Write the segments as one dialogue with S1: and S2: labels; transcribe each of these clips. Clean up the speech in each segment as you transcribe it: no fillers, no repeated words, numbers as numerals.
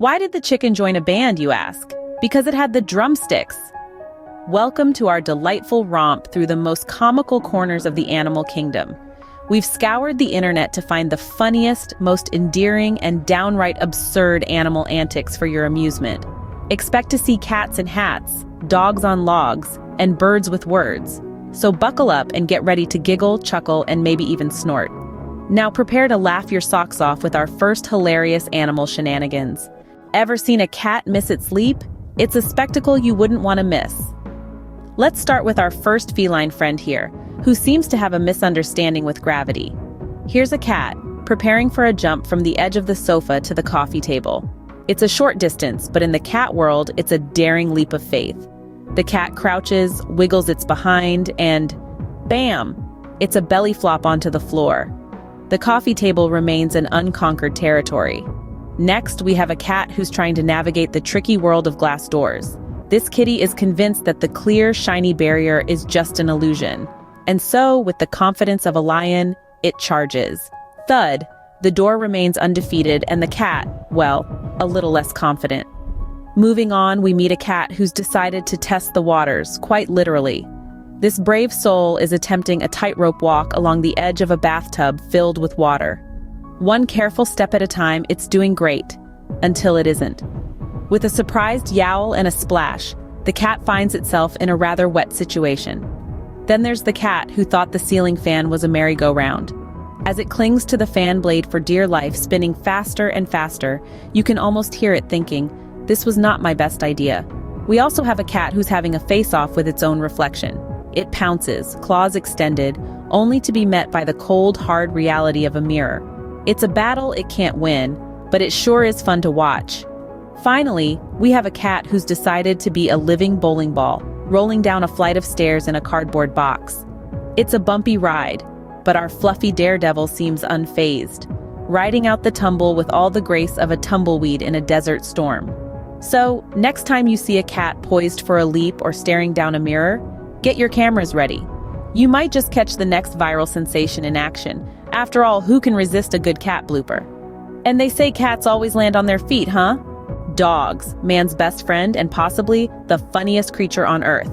S1: Why did the chicken join a band, you ask? Because it had the drumsticks. Welcome to our delightful romp through the most comical corners of the animal kingdom. We've scoured the internet to find the funniest, most endearing, and downright absurd animal antics for your amusement. Expect to see cats in hats, dogs on logs, and birds with words. So buckle up and get ready to giggle, chuckle, and maybe even snort. Now prepare to laugh your socks off with our first hilarious animal shenanigans. Ever seen a cat miss its leap? It's a spectacle you wouldn't want to miss. Let's start with our first feline friend here, who seems to have a misunderstanding with gravity. Here's a cat, preparing for a jump from the edge of the sofa to the coffee table. It's a short distance, but in the cat world, it's a daring leap of faith. The cat crouches, wiggles its behind, and bam! It's a belly flop onto the floor. The coffee table remains an unconquered territory. Next, we have a cat who's trying to navigate the tricky world of glass doors. This kitty is convinced that the clear, shiny barrier is just an illusion. And so, with the confidence of a lion, it charges. Thud! The door remains undefeated, and the cat, well, a little less confident. Moving on, we meet a cat who's decided to test the waters, quite literally. This brave soul is attempting a tightrope walk along the edge of a bathtub filled with water. One careful step at a time, it's doing great, until it isn't. With a surprised yowl and a splash, the cat finds itself in a rather wet situation. Then there's the cat who thought the ceiling fan was a merry-go-round. As it clings to the fan blade for dear life, spinning faster and faster, you can almost hear it thinking, "This was not my best idea." We also have a cat who's having a face-off with its own reflection. It pounces, claws extended, only to be met by the cold, hard reality of a mirror. It's a battle it can't win, but it sure is fun to watch. Finally, we have a cat who's decided to be a living bowling ball, rolling down a flight of stairs in a cardboard box. It's a bumpy ride, but our fluffy daredevil seems unfazed, riding out the tumble with all the grace of a tumbleweed in a desert storm. So, next time you see a cat poised for a leap or staring down a mirror, get your cameras ready. You might just catch the next viral sensation in action. After all, who can resist a good cat blooper? And they say cats always land on their feet, huh? Dogs, man's best friend and possibly the funniest creature on earth.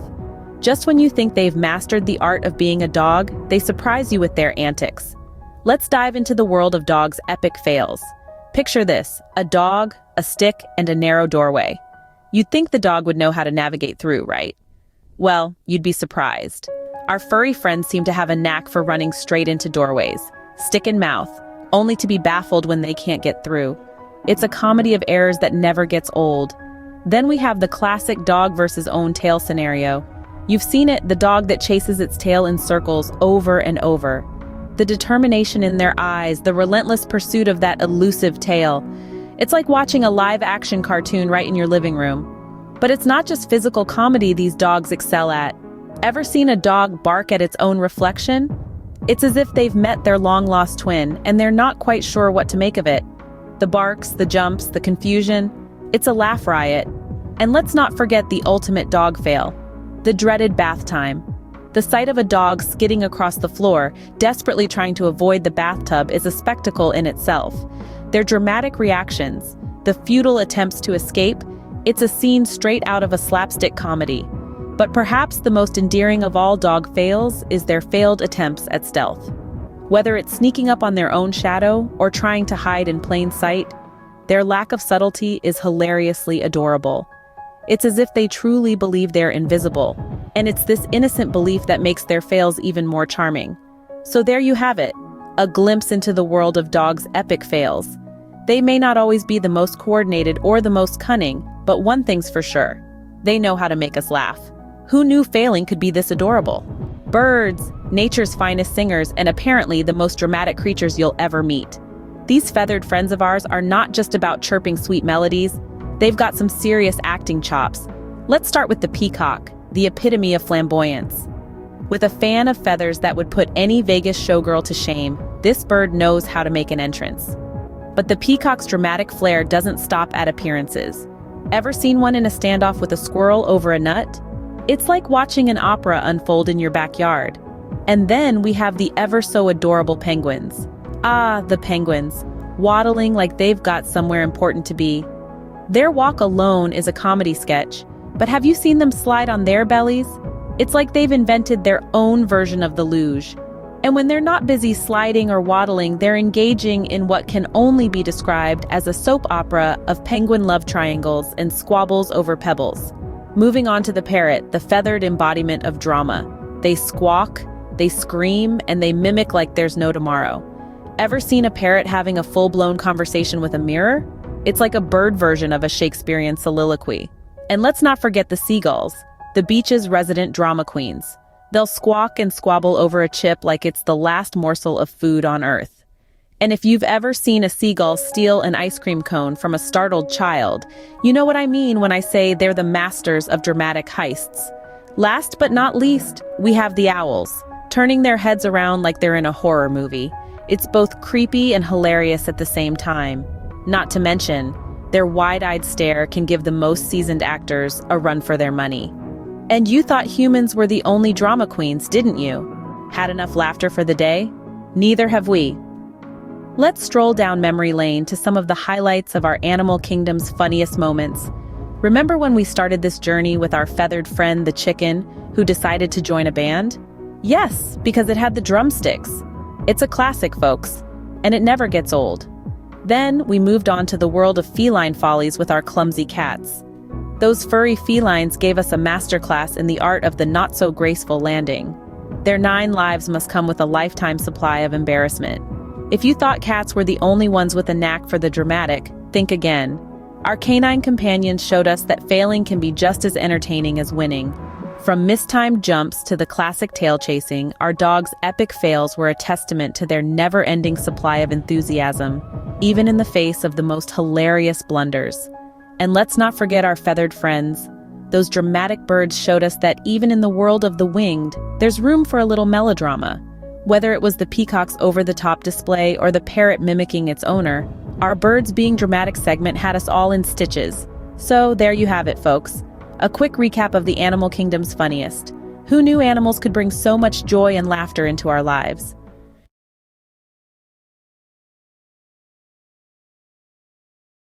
S1: Just when you think they've mastered the art of being a dog, they surprise you with their antics. Let's dive into the world of dogs' epic fails. Picture this, a dog, a stick, and a narrow doorway. You'd think the dog would know how to navigate through, right? Well, you'd be surprised. Our furry friends seem to have a knack for running straight into doorways, stick in mouth, only to be baffled when they can't get through. It's a comedy of errors that never gets old. Then we have the classic dog versus own tail scenario. You've seen it, the dog that chases its tail in circles over and over. The determination in their eyes, the relentless pursuit of that elusive tail. It's like watching a live-action cartoon right in your living room. But it's not just physical comedy these dogs excel at. Ever seen a dog bark at its own reflection? It's as if they've met their long-lost twin, and they're not quite sure what to make of it. The barks, the jumps, the confusion. It's a laugh riot. And let's not forget the ultimate dog fail. The dreaded bath time. The sight of a dog skidding across the floor, desperately trying to avoid the bathtub, is a spectacle in itself. Their dramatic reactions, the futile attempts to escape, it's a scene straight out of a slapstick comedy. But perhaps the most endearing of all dog fails is their failed attempts at stealth. Whether it's sneaking up on their own shadow or trying to hide in plain sight, their lack of subtlety is hilariously adorable. It's as if they truly believe they're invisible, and it's this innocent belief that makes their fails even more charming. So there you have it, a glimpse into the world of dogs' epic fails. They may not always be the most coordinated or the most cunning, but one thing's for sure, they know how to make us laugh. Who knew failing could be this adorable? Birds, nature's finest singers, and apparently the most dramatic creatures you'll ever meet. These feathered friends of ours are not just about chirping sweet melodies, they've got some serious acting chops. Let's start with the peacock, the epitome of flamboyance. With a fan of feathers that would put any Vegas showgirl to shame, this bird knows how to make an entrance. But the peacock's dramatic flair doesn't stop at appearances. Ever seen one in a standoff with a squirrel over a nut? It's like watching an opera unfold in your backyard. And then we have the ever so adorable penguins. Ah, the penguins, waddling like they've got somewhere important to be. Their walk alone is a comedy sketch, but have you seen them slide on their bellies? It's like they've invented their own version of the luge. And when they're not busy sliding or waddling, they're engaging in what can only be described as a soap opera of penguin love triangles and squabbles over pebbles. Moving on to the parrot, the feathered embodiment of drama. They squawk, they scream, and they mimic like there's no tomorrow. Ever seen a parrot having a full-blown conversation with a mirror? It's like a bird version of a Shakespearean soliloquy. And let's not forget the seagulls, the beach's resident drama queens. They'll squawk and squabble over a chip like it's the last morsel of food on Earth. And if you've ever seen a seagull steal an ice cream cone from a startled child, you know what I mean when I say they're the masters of dramatic heists. Last but not least, we have the owls, turning their heads around like they're in a horror movie. It's both creepy and hilarious at the same time. Not to mention, their wide-eyed stare can give the most seasoned actors a run for their money. And you thought humans were the only drama queens, didn't you? Had enough laughter for the day? Neither have we. Let's stroll down memory lane to some of the highlights of our animal kingdom's funniest moments. Remember when we started this journey with our feathered friend, the chicken, who decided to join a band? Yes, because it had the drumsticks. It's a classic, folks, and it never gets old. Then we moved on to the world of feline follies with our clumsy cats. Those furry felines gave us a masterclass in the art of the not-so-graceful landing. Their 9 lives must come with a lifetime supply of embarrassment. If you thought cats were the only ones with a knack for the dramatic, think again. Our canine companions showed us that failing can be just as entertaining as winning. From mistimed jumps to the classic tail chasing, our dogs' epic fails were a testament to their never-ending supply of enthusiasm, even in the face of the most hilarious blunders. And let's not forget our feathered friends. Those dramatic birds showed us that even in the world of the winged, there's room for a little melodrama. Whether it was the peacock's over-the-top display or the parrot mimicking its owner, our birds being dramatic segment had us all in stitches. So there you have it, folks. A quick recap of the animal kingdom's funniest. Who knew animals could bring so much joy and laughter into our lives?